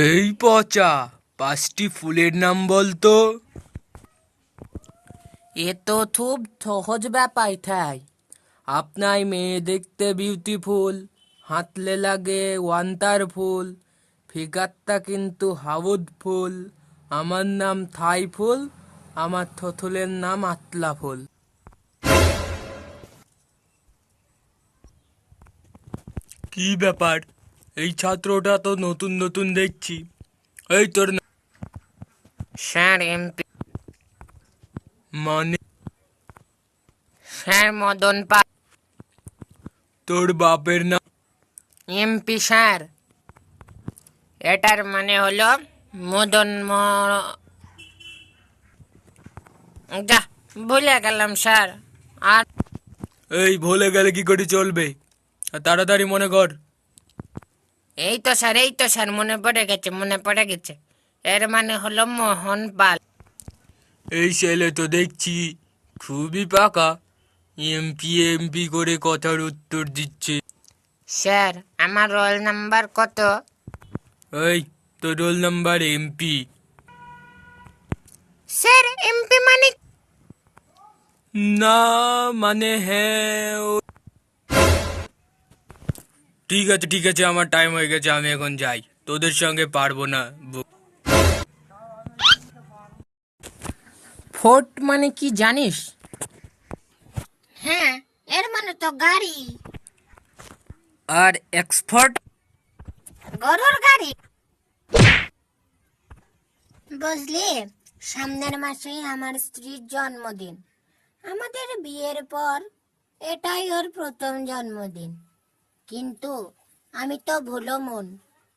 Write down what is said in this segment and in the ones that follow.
এই পচা, 5টি ফুলের নাম বলতো। এ তো খুব সহজ ব্যাপার ঠাই। আপনার মেয়ে দেখতে বিউটিফুল, হাতলে লাগে ওয়ান্টার ফুল, ফিগারটা কিন্তু হাউডফুল। আমার নাম থাই ফুল, আমার থথুলের নাম আতলা ফুল। কি ব্যাপার, এই ছাত্রটা তো নতুন নতুন দেখছি। এই তোর স্যার এমপি। মানে? স্যার মদন পাল। তোর বাপের নাম? MP sir. এটার মানে হলো মদন যা, ভুলে গেলাম স্যার। আর এই ভুলে গেলে কি করে চলবে, তাড়াতাড়ি মনে কর। এই তো স্যার মনে পড়ে গেছে। এর মানে হলো মোহন পাল। এই ছেলে তো দেখছি খুবই পাকা, এমপি এমপি করে কথার উত্তর দিচ্ছে। স্যার আমার রোল নাম্বার কত? এই তোর roll number MP? Sir MP মানে? না মানে হ্যাঁ ঠিক আছে ঠিক আছে, আমার টাইম হয়ে গেছে, আমি এখন যাই, তোদের সঙ্গে পারবো না। ফোর্ট মানে কি জানিস? হ্যাঁ, এর মানে তো গাড়ি, আর এক্সপার্ট? গরুর গাড়ি। বুঝলি, সামনের মাসেই আমার স্ত্রীর জন্মদিন। আমাদের বিয়ের পর এটাই ওর প্রথম জন্মদিন। কিন্তু আমি তো ভুলো মন,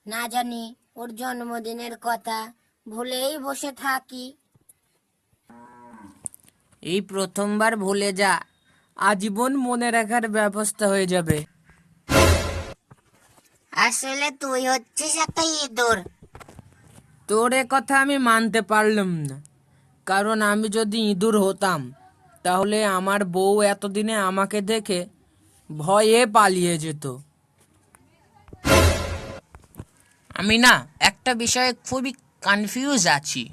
না জানি ওর জন্মদিনের কথা, ভুলেই বসে থাকি। এই প্রথমবার ভুলে যা, আজীবন মনে রাখার ব্যবস্থা হয়ে যাবে। আসলে তুই হচ্ছিস একটা ইঁদুর। তোর এ কথা আমি মানতে পারলাম না, কারণ আমি যদি ইঁদুর হতাম তাহলে আমার বউ এতদিনে আমাকে দেখে ভয়ে পালিয়ে যেত। আমি না একটা বিষয়ে খুবই কনফিউজ আছি।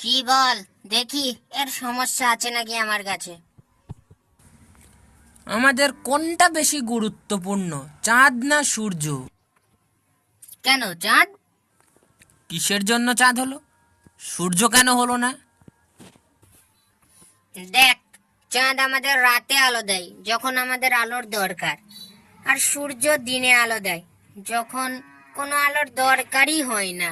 কি বল দেখি, এর সমস্যা আছে নাকি আমার কাছে। আমাদের কোনটা বেশি গুরুত্বপূর্ণ, চাঁদ না সূর্য? কেন চাঁদ? কিসের জন্য চাঁদ হলো, সূর্য কেন হলো না? দেখ, চাঁদ আমাদের রাতে আলো দেয় যখন আমাদের আলোর দরকার, আর সূর্য দিনে আলো দেয় যখন কোনো আলোর দরকারই হয় না।